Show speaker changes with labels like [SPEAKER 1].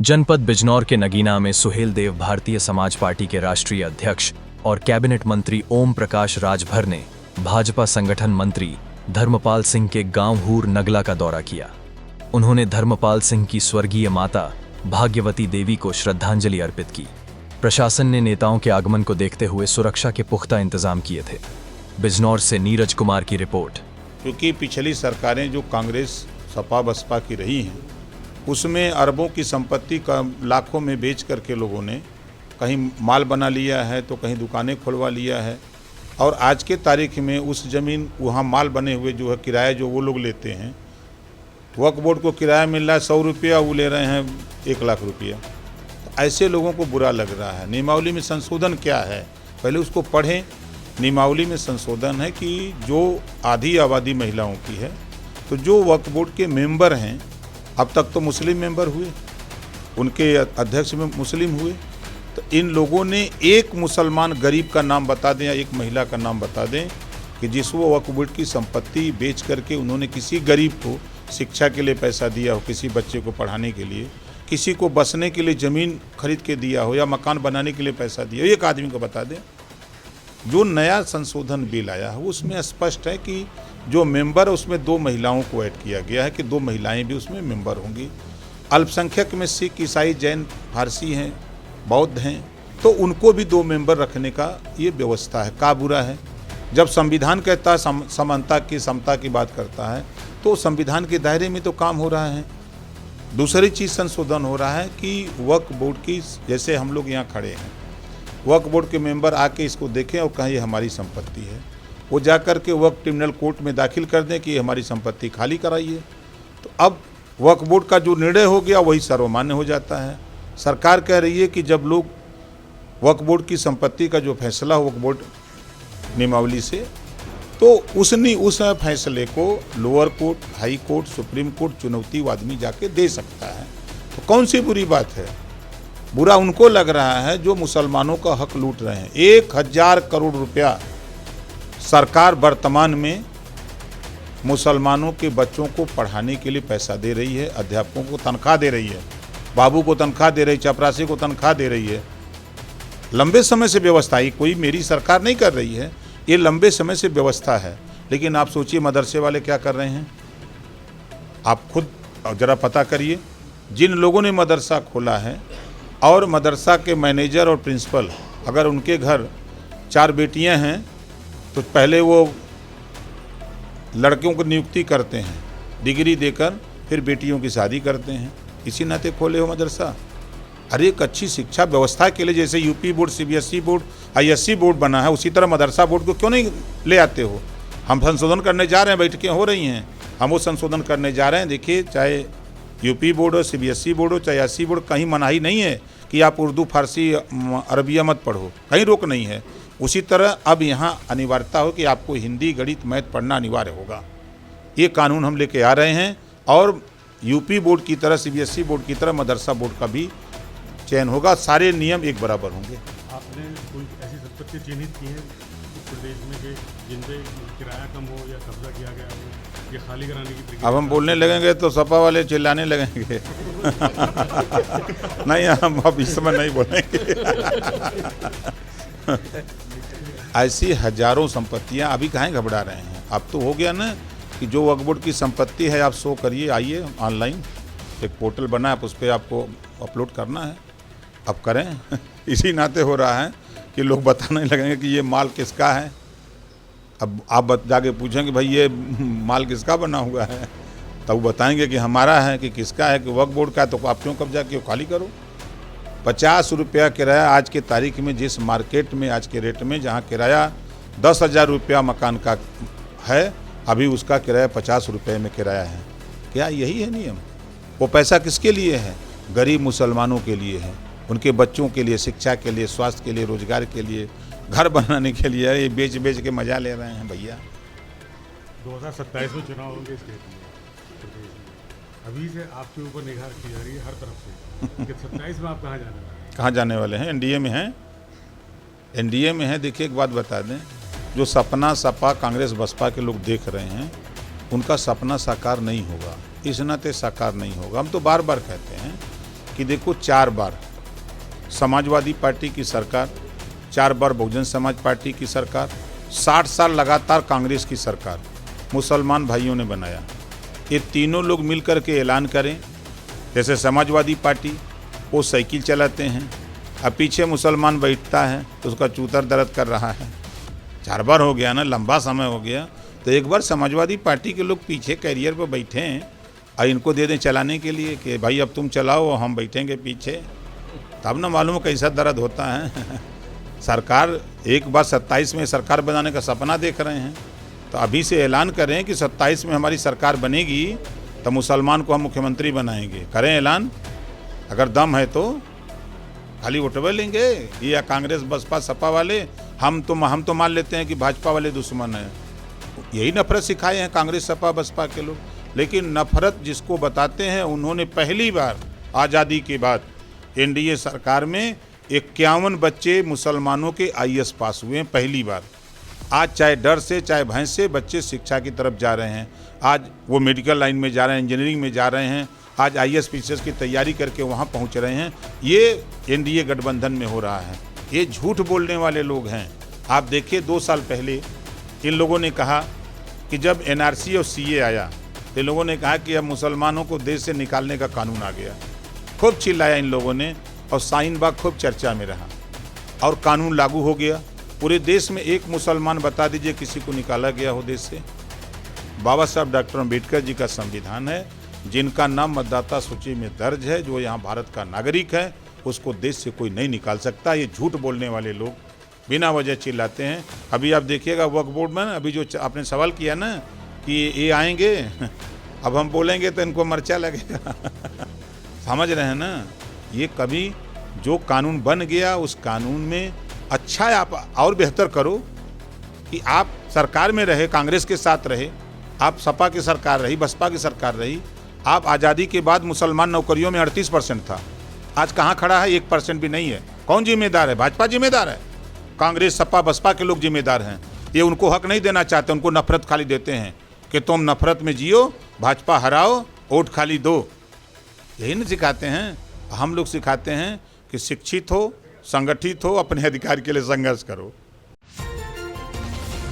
[SPEAKER 1] जनपद बिजनौर के नगीना में सुहेल देव भारतीय समाज पार्टी के राष्ट्रीय अध्यक्ष और कैबिनेट मंत्री ओम प्रकाश राजभर ने भाजपा संगठन मंत्री धर्मपाल सिंह के गांव हूर नगला का दौरा किया। उन्होंने धर्मपाल सिंह की स्वर्गीय माता भाग्यवती देवी को श्रद्धांजलि अर्पित की। प्रशासन ने नेताओं के आगमन को देखते हुए सुरक्षा के पुख्ता इंतजाम किए थे। बिजनौर से नीरज कुमार की रिपोर्ट।
[SPEAKER 2] क्योंकि पिछली सरकारें जो कांग्रेस सपा बसपा की रही हैं, उसमें अरबों की संपत्ति का लाखों में बेच करके लोगों ने कहीं माल बना लिया है तो कहीं दुकानें खुलवा लिया है। और आज के तारीख में उस ज़मीन वहाँ माल बने हुए जो है किराया जो वो लोग लेते हैं, वक्फ बोर्ड को किराया मिल रहा है 100 रुपया, वो ले रहे हैं 1 लाख रुपया। तो ऐसे लोगों को बुरा लग रहा है। नियमावली में संशोधन क्या है, पहले उसको पढ़ें। नियमावली में संशोधन है कि जो आधी आबादी महिलाओं की है, तो जो वक्फ बोर्ड के मेंबर हैं, अब तक तो मुस्लिम मेंबर हुए, उनके अध्यक्ष में मुस्लिम हुए, तो इन लोगों ने एक मुसलमान गरीब का नाम बता दें या एक महिला का नाम बता दें कि जिसको वक्फ बोर्ड की संपत्ति बेच करके उन्होंने किसी गरीब को शिक्षा के लिए पैसा दिया हो, किसी बच्चे को पढ़ाने के लिए, किसी को बसने के लिए ज़मीन खरीद के दिया हो या मकान बनाने के लिए पैसा दिया हो, एक आदमी को बता दें। जो नया संशोधन बिल आया है उसमें स्पष्ट है कि जो मेंबर है उसमें 2 महिलाओं को ऐड किया गया है कि 2 महिलाएं भी उसमें मेंबर होंगी। अल्पसंख्यक में सिख, ईसाई, जैन, फारसी हैं, बौद्ध हैं, तो उनको भी 2 मेंबर रखने का ये व्यवस्था है। का बुरा है? जब संविधान कहता है समानता की, समता की बात करता है, तो संविधान के दायरे में तो काम हो रहा है। दूसरी चीज़ संशोधन हो रहा है कि वक्फ बोर्ड की, जैसे हम लोग यहाँ खड़े हैं, वक्फ बोर्ड के मेंबर आके इसको देखें और कहें ये हमारी संपत्ति है, वो जाकर के वक्फ ट्रिब्यूनल कोर्ट में दाखिल कर दें कि ये हमारी संपत्ति खाली कराइए। तो अब वक्फ बोर्ड का जो निर्णय हो गया वही सर्वमान्य हो जाता है। सरकार कह रही है कि जब लोग वक्फ बोर्ड की संपत्ति का जो फैसला हो वक्फ बोर्ड नियमावली से, तो उस फैसले को lower court, high court, supreme court चुनौती आदमी जाके दे सकता है। तो कौन सी बुरी बात है? बुरा उनको लग रहा है जो मुसलमानों का हक लूट रहे हैं। 1000 करोड़ रुपया सरकार वर्तमान में मुसलमानों के बच्चों को पढ़ाने के लिए पैसा दे रही है, अध्यापकों को तनख्वाह दे रही है, बाबू को तनख्वाह दे रही है, चपरासी को तनख्वाह दे रही है। लंबे समय से व्यवस्था, ये कोई मेरी सरकार नहीं कर रही है, ये लंबे समय से व्यवस्था है। लेकिन आप सोचिए मदरसे वाले क्या कर रहे हैं, आप खुद ज़रा पता करिए। जिन लोगों ने मदरसा खोला है और मदरसा के मैनेजर और प्रिंसिपल, अगर उनके घर 4 बेटियां हैं तो पहले वो लड़कियों को नियुक्ति करते हैं डिग्री देकर, फिर बेटियों की शादी करते हैं। इसी नाते खोले हो मदरसा। अरे एक अच्छी शिक्षा व्यवस्था के लिए जैसे UP board, CBSE board, ISC board बना है, उसी तरह मदरसा बोर्ड को क्यों नहीं ले आते हो? हम संशोधन करने जा रहे हैं, बैठकें हो रही हैं, हम वो संशोधन करने जा रहे हैं। देखिए, चाहे यूपी बोर्ड हो, सीबीएसई बोर्ड हो, चाहे आईएससी बोर्ड, कहीं मनाही नहीं है कि आप उर्दू, फारसी, अरबिया मत पढ़ो, कहीं रोक नहीं है। उसी तरह अब यहाँ अनिवार्यता हो कि आपको हिंदी, गणित, मैथ पढ़ना अनिवार्य होगा। ये कानून हम लेके आ रहे हैं और यूपी बोर्ड की तरह, सीबीएसई बोर्ड की तरह मदरसा बोर्ड का भी चयन होगा। सारे नियम एक बराबर होंगे।
[SPEAKER 3] आपने कोई ऐसी संपत्ति चिन्हित की है प्रदेश में कि जिन पे किराया कम हो या कब्जा किया गया हो, ये खाली कराने की प्रक्रिया? अब
[SPEAKER 2] हम बोलने लगेंगे तो सपा वाले चिल्लाने लगेंगे। नहीं, हम अब इस समय नहीं बोलेंगे। ऐसी हजारों संपत्तियां, अभी कहाँ घबरा रहे हैं? अब तो हो गया ना कि जो वक्फ बोर्ड की संपत्ति है आप शो करिए, आइए ऑनलाइन, एक पोर्टल बना है, उस पर आपको अपलोड करना है, अब करें। इसी नाते हो रहा है कि लोग बताने लगेंगे कि ये माल किसका है। अब आप जाके पूछेंगे भाई ये माल किसका बना हुआ है, तब वो बताएंगे कि हमारा है कि किसका है, कि वक्फ बोर्ड का है, तो आप क्यों कब्जा किए, खाली करो। 50 रुपया किराया आज के तारीख में, जिस मार्केट में आज के रेट में, जहाँ किराया 10,000 रुपया मकान का है, अभी उसका किराया 50 रुपये में किराया है। क्या यही है नियम? वो पैसा किसके लिए है? गरीब मुसलमानों के लिए है, उनके बच्चों के लिए, शिक्षा के लिए, स्वास्थ्य के लिए, रोजगार के लिए, घर बनाने के लिए। ये बेच बेच के मजा ले रहे हैं भैया।
[SPEAKER 3] 2027 में चुनाव होंगे स्टेट में, अभी से आपके ऊपर निगाह की जा रही है हर तरफ से कि 27 में आप कहाँ जाने वाले हैं?
[SPEAKER 2] कहाँ जाने वाले हैं? एनडीए में हैं, एनडीए में हैं। देखिए एक बात बता दें, जो सपना सपा, कांग्रेस, बसपा के लोग देख रहे हैं, उनका सपना साकार नहीं होगा, इस नाते साकार नहीं होगा। हम तो बार बार कहते हैं कि देखो 4 बार समाजवादी पार्टी की सरकार, 4 बार बहुजन समाज पार्टी की सरकार, 60 साल लगातार कांग्रेस की सरकार मुसलमान भाइयों ने बनाया। ये तीनों लोग मिलकर के ऐलान करें, जैसे समाजवादी पार्टी वो साइकिल चलाते हैं, अब पीछे मुसलमान बैठता है तो उसका चूतर दर्द कर रहा है। 4 बार हो गया ना, लंबा समय हो गया। तो एक बार समाजवादी पार्टी के लोग पीछे कैरियर पर बैठे हैं और इनको दे दें चलाने के लिए कि भाई अब तुम चलाओ, हम बैठेंगे पीछे, तब ना मालूम कैसा दर्द होता है। सरकार एक बार 27 में सरकार बनाने का सपना देख रहे हैं, तो अभी से ऐलान करें कि 27 में हमारी सरकार बनेगी तो मुसलमान को हम मुख्यमंत्री बनाएंगे। करें ऐलान, अगर दम है तो। खाली उठवा लेंगे या कांग्रेस बसपा सपा वाले हम तो मान लेते हैं कि भाजपा वाले दुश्मन हैं। यही नफरत सिखाए हैं कांग्रेस सपा बसपा के लोग। लेकिन नफरत जिसको बताते हैं, उन्होंने पहली बार आज़ादी के बाद एनडीए सरकार में 51 बच्चे मुसलमानों के आईएएस पास हुए हैं, पहली बार। आज चाहे डर से चाहे भय से बच्चे शिक्षा की तरफ जा रहे हैं। आज वो मेडिकल लाइन में जा रहे हैं, इंजीनियरिंग में जा रहे हैं, आज आईएएस पीसीएस की तैयारी करके वहाँ पहुँच रहे हैं। ये एनडीए गठबंधन में हो रहा है। ये झूठ बोलने वाले लोग हैं। आप देखिए 2 साल पहले इन लोगों ने कहा कि जब एनआरसी और सीए आया तो इन लोगों ने कहा कि अब मुसलमानों को देश से निकालने का कानून आ गया। खूब चिल्लाया इन लोगों ने और शाहीन बाग खूब चर्चा में रहा और कानून लागू हो गया। पूरे देश में एक मुसलमान बता दीजिए किसी को निकाला गया हो देश से? बाबा साहब डॉक्टर अम्बेडकर जी का संविधान है, जिनका नाम मतदाता सूची में दर्ज है, जो यहाँ भारत का नागरिक है, उसको देश से कोई नहीं निकाल सकता। ये झूठ बोलने वाले लोग बिना वजह चिल्लाते हैं। अभी आप देखिएगा वक्फ बोर्ड में, अभी जो आपने सवाल किया ना कि ये आएंगे, अब हम बोलेंगे तो इनको मर्चा लगेगा। समझ रहे हैं ना? ये कभी जो कानून बन गया उस कानून में अच्छा आप और बेहतर करो कि आप सरकार में रहे, कांग्रेस के साथ रहे, आप सपा की सरकार रही, बसपा की सरकार रही। आप आज़ादी के बाद मुसलमान नौकरियों में 38% था, आज कहाँ खड़ा है? 1% भी नहीं है। कौन जिम्मेदार है? भाजपा जिम्मेदार है, कांग्रेस सपा बसपा के लोग जिम्मेदार हैं। ये उनको हक नहीं देना चाहते, उनको नफरत खाली देते हैं कि तुम नफरत में जियो, भाजपा हराओ, वोट खाली दो। यही नहीं सिखाते हैं। हम लोग सिखाते हैं कि शिक्षित हो, संगठित हो, अपने अधिकार के लिए संघर्ष करो।